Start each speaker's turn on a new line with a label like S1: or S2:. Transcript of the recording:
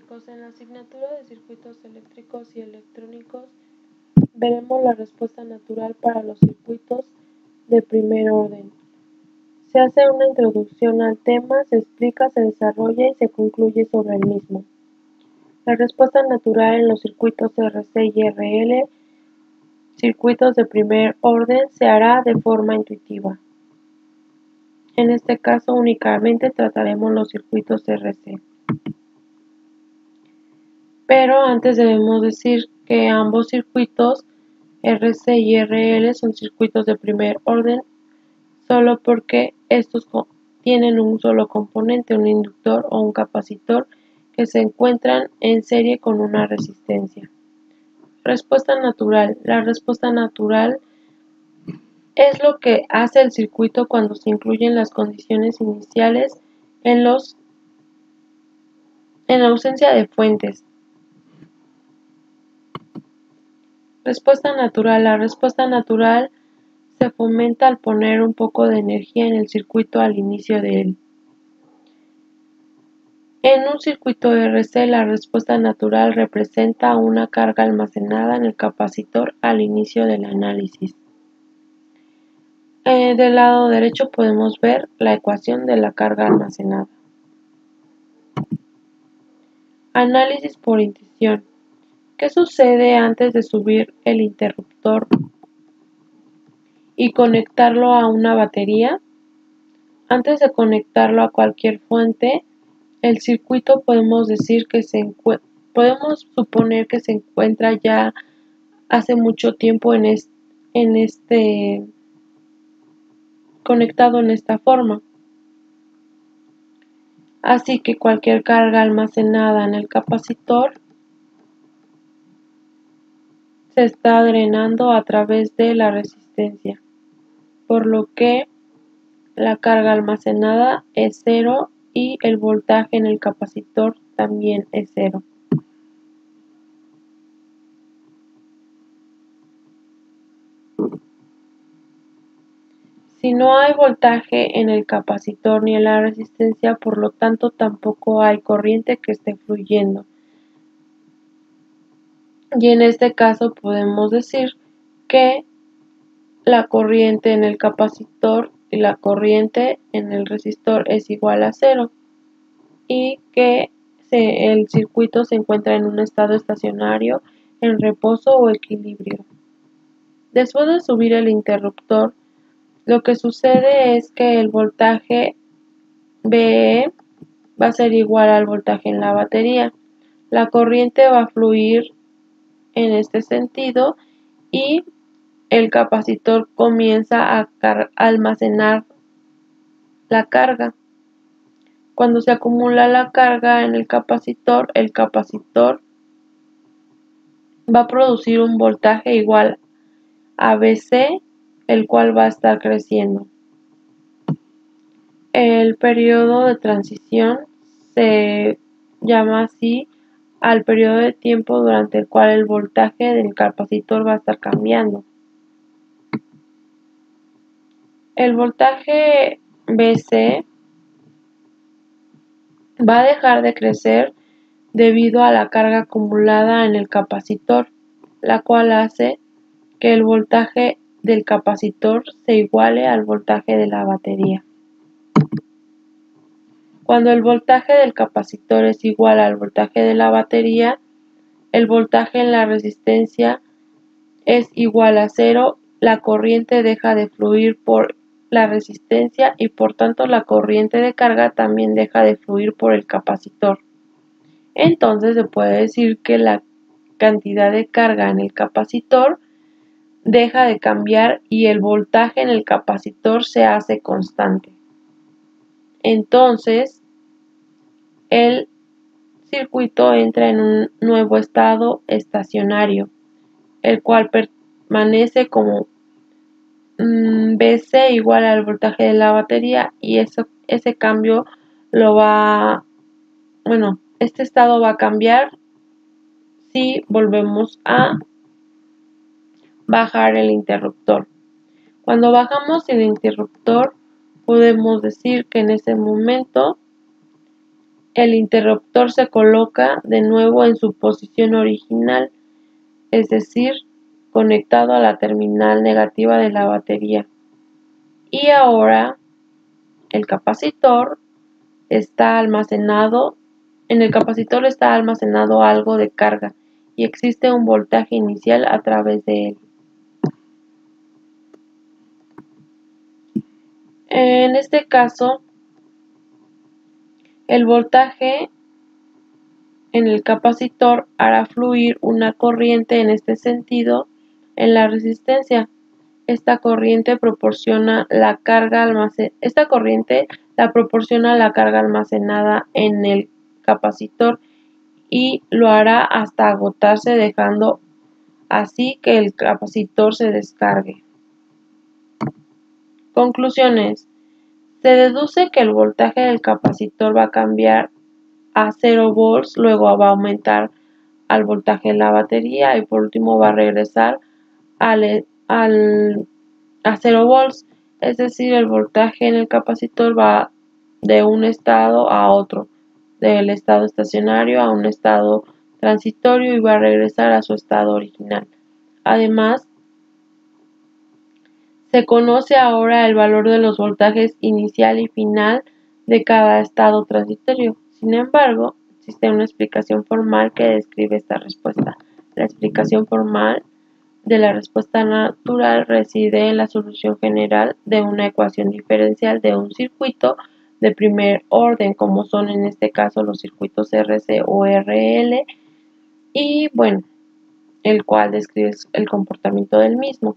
S1: eléctricos. En la asignatura de circuitos eléctricos y electrónicos veremos la respuesta natural para los circuitos de primer orden. Se hace una introducción al tema, se explica, se desarrolla y se concluye sobre el mismo. La respuesta natural en los circuitos RC y RL, circuitos de primer orden, se hará de forma intuitiva. En este caso únicamente trataremos los circuitos RC. Pero antes debemos decir que ambos circuitos RC y RL son circuitos de primer orden solo porque estos tienen un solo componente, un inductor o un capacitor que se encuentran en serie con una resistencia. Respuesta natural. La respuesta natural es lo que hace el circuito cuando se incluyen las condiciones iniciales en ausencia de fuentes. Respuesta natural. La respuesta natural se fomenta al poner un poco de energía en el circuito al inicio de él. En un circuito RC, la respuesta natural representa una carga almacenada en el capacitor al inicio del análisis. Del lado derecho podemos ver la ecuación de la carga almacenada. Análisis por inducción. ¿Qué sucede antes de subir el interruptor y conectarlo a una batería? Antes de conectarlo a cualquier fuente, el circuito podemos suponer que se encuentra ya hace mucho tiempo conectado en esta forma. Así que cualquier carga almacenada en el capacitor se está drenando a través de la resistencia, por lo que la carga almacenada es cero y el voltaje en el capacitor también es cero. Si no hay voltaje en el capacitor ni en la resistencia, por lo tanto tampoco hay corriente que esté fluyendo. Y en este caso podemos decir que la corriente en el capacitor y la corriente en el resistor es igual a cero y que el circuito se encuentra en un estado estacionario, en reposo o equilibrio. Después de subir el interruptor, lo que sucede es que el voltaje VE va a ser igual al voltaje en la batería. La corriente va a fluir en este sentido y el capacitor comienza a almacenar la carga. Cuando se acumula la carga en el capacitor va a producir un voltaje igual a VC, el cual va a estar creciendo. El periodo de transición se llama así al periodo de tiempo durante el cual el voltaje del capacitor va a estar cambiando. El voltaje VC va a dejar de crecer debido a la carga acumulada en el capacitor, la cual hace que el voltaje del capacitor se iguale al voltaje de la batería. Cuando el voltaje del capacitor es igual al voltaje de la batería, el voltaje en la resistencia es igual a cero, la corriente deja de fluir por la resistencia y por tanto la corriente de carga también deja de fluir por el capacitor. Entonces se puede decir que la cantidad de carga en el capacitor deja de cambiar y el voltaje en el capacitor se hace constante. Entonces el circuito entra en un nuevo estado estacionario, el cual permanece como VC igual al voltaje de la batería y ese cambio este estado va a cambiar si volvemos a bajar el interruptor. Cuando bajamos el interruptor podemos decir que en ese momento el interruptor se coloca de nuevo en su posición original, es decir, conectado a la terminal negativa de la batería. Y ahora el capacitor está almacenado, en el capacitor está almacenado algo de carga y existe un voltaje inicial a través de él. En este caso, el voltaje en el capacitor hará fluir una corriente en este sentido en la resistencia. Esta corriente la proporciona la carga almacenada en el capacitor y lo hará hasta agotarse, dejando así que el capacitor se descargue. Conclusiones. Se deduce que el voltaje del capacitor va a cambiar a 0 volts, luego va a aumentar al voltaje de la batería y por último va a regresar a 0 volts, es decir, el voltaje en el capacitor va de un estado a otro, del estado estacionario a un estado transitorio y va a regresar a su estado original. Además, se conoce ahora el valor de los voltajes inicial y final de cada estado transitorio. Sin embargo, existe una explicación formal que describe esta respuesta. La explicación formal de la respuesta natural reside en la solución general de una ecuación diferencial de un circuito de primer orden, como son en este caso los circuitos RC o RL, y bueno, el cual describe el comportamiento del mismo.